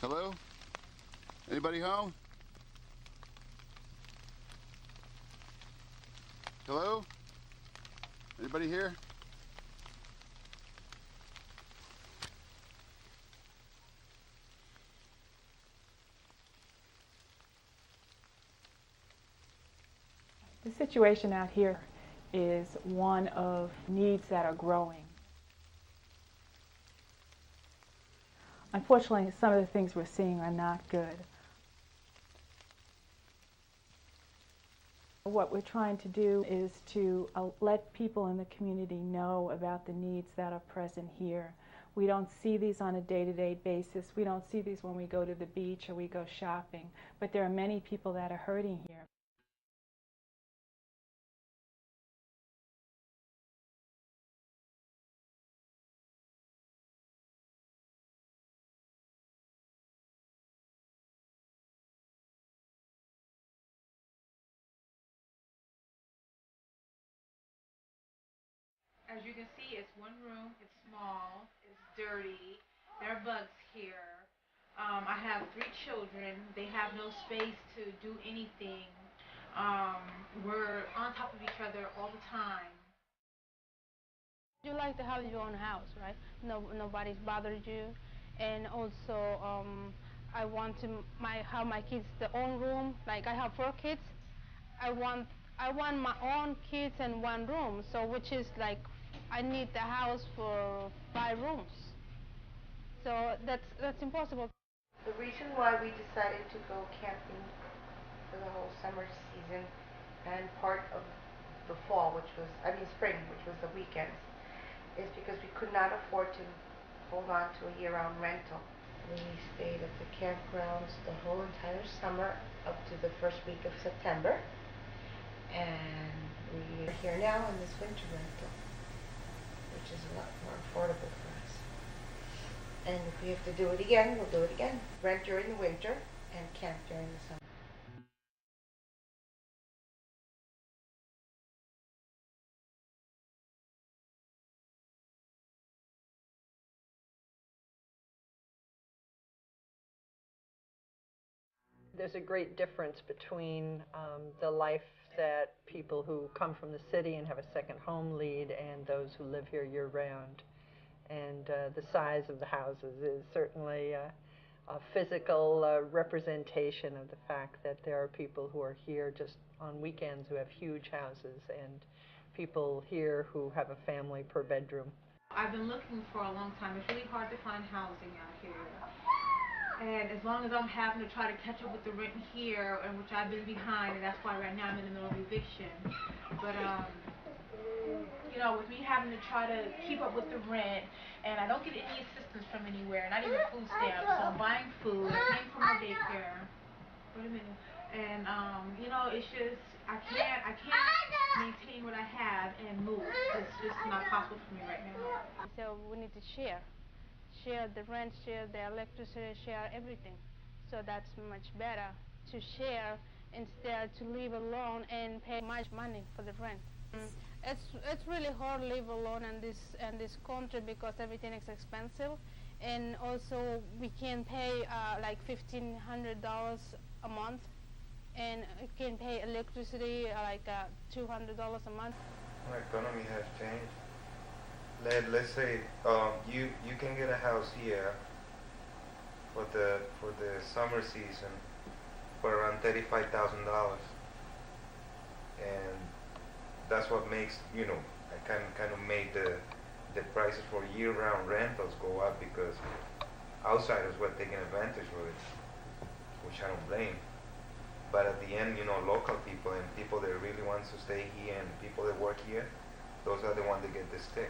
Hello? Anybody home? Hello? Anybody here? The situation out here is one of needs that are growing. Unfortunately, some of the things we're seeing are not good. What we're trying to do is to let people in the community know about the needs that are present here. We don't see these on a day-to-day basis. We don't see these when we go to the beach or we go shopping. But there are many people that are hurting here. As you can see, it's one room, it's small, it's dirty, there are bugs here. I have 3 children, they have no space to do anything. We're on top of each other all the time. You like to have your own house, right? No, nobody's bothered you, and also I want to have my kids their own room. Like I have 4 kids, I want my own kids in one room. So which is like I need the house for 5 rooms. So that's impossible. The reason why we decided to go camping for the whole summer season and part of the fall, spring, which was the weekends, is because we could not afford to hold on to a year-round rental. We stayed at the campgrounds the whole entire summer up to the first week of September, and we are here now in this winter rental, which is a lot more affordable for us. And if we have to do it again, we'll do it again. Rent during the winter and camp during the summer. There's a great difference between the life that people who come from the city and have a second home lead and those who live here year-round. And the size of the houses is certainly a physical representation of the fact that there are people who are here just on weekends who have huge houses and people here who have a family per bedroom. I've been looking for a long time. It's really hard to find housing out here. And as long as I'm having to try to catch up with the rent here, and which I've been behind, and that's why right now I'm in the middle of eviction. But with me having to try to keep up with the rent, and I don't get any assistance from anywhere, not even food stamps. So I'm buying food, paying for my daycare. Wait a minute. And it's just I can't maintain what I have and move. It's just not possible for me right now. So we need to share the rent, share the electricity, share everything. So that's much better to share instead to live alone and pay much money for the rent. It's really hard to live alone in this country because everything is expensive, and also we can pay like $1,500 a month, and we can pay electricity like $200 a month. The economy has changed. Let's say you can get a house here for the summer season for around $35,000, and that's what makes I kind of made the prices for year-round rentals go up because outsiders were taking advantage of it, which I don't blame. But at the end, local people and people that really wants to stay here and people that work here, those are the ones that get the stick.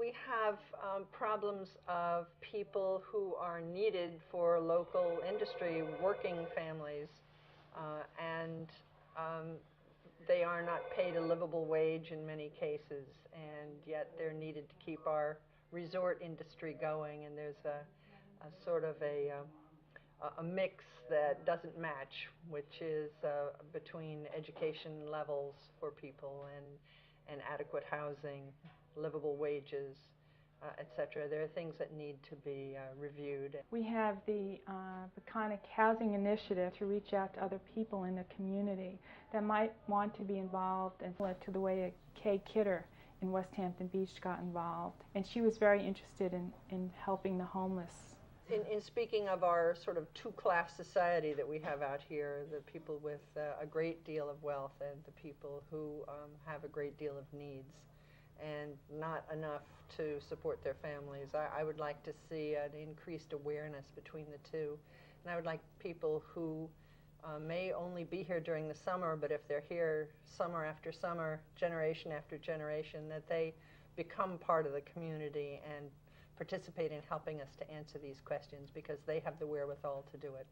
we have problems of people who are needed for local industry, working families, and they are not paid a livable wage in many cases, and yet they're needed to keep our resort industry going, and there's a sort of a mix that doesn't match, which is between education levels for people and adequate housing, livable wages, etc. There are things that need to be reviewed. We have the Peconic Housing Initiative to reach out to other people in the community that might want to be involved, and led to the way Kay Kidder in West Hampton Beach got involved. And she was very interested in helping the homeless. In speaking of our sort of two-class society that we have out here, the people with a great deal of wealth and the people who have a great deal of needs and not enough to support their families, I would like to see an increased awareness between the two. And I would like people who may only be here during the summer, but if they're here summer after summer, generation after generation, that they become part of the community and participate in helping us to answer these questions, because they have the wherewithal to do it.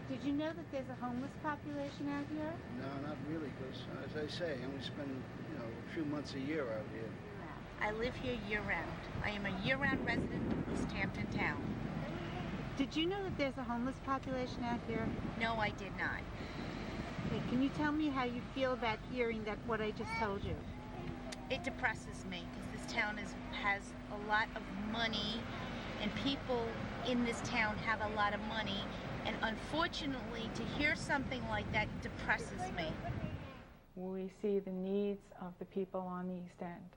Did you know that there's a homeless population out here? No, not really, because as I say, I only spend a few months a year out here. I live here year-round. I am a year-round resident of East Hampton town. Did you know that there's a homeless population out here? No, I did not. Okay, can you tell me how you feel about hearing that, what I just told you? It depresses me, because this town has a lot of money, and people in this town have a lot of money, and unfortunately to hear something like that depresses me. We see the needs of the people on the East End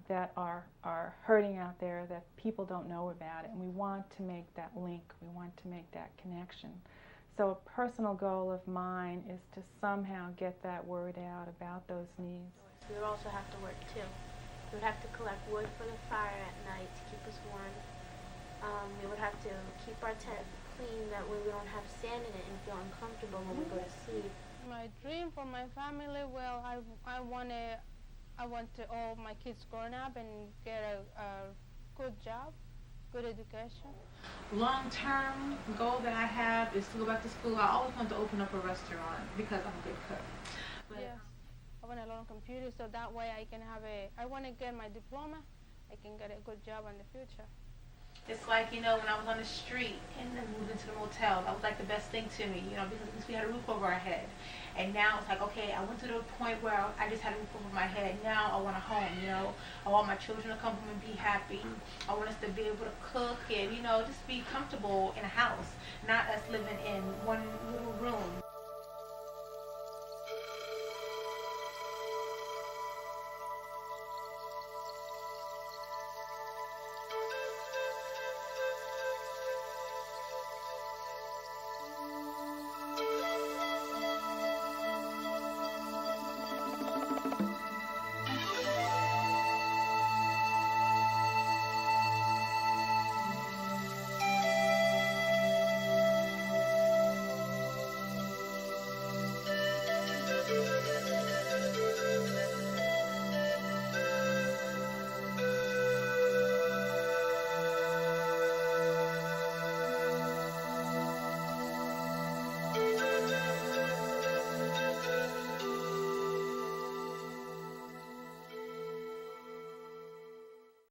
that are hurting out there, that people don't know about it, and we want to make that link, we want to make that connection. So a personal goal of mine is to somehow get that word out about those needs. We would also have to work too. We would have to collect wood for the fire at night to keep us warm. We would have to keep our tent clean, that way we don't have sand in it and feel uncomfortable when we go to sleep. My dream for my family, well, I want to all my kids grown up and get a good job, good education. Long-term goal that I have is to go back to school. I always want to open up a restaurant because I'm a good cook. But yes, I want to learn computers so that way I want to get my diploma, I can get a good job in the future. it's like, when I was on the street and then moved into the motel, that was like the best thing to me, because at least we had a roof over our head. And now it's like, okay, I went to the point where I just had a roof over my head. Now I want a home, I want my children to come home and be happy. I want us to be able to cook and, just be comfortable in a house, not us living in one little room.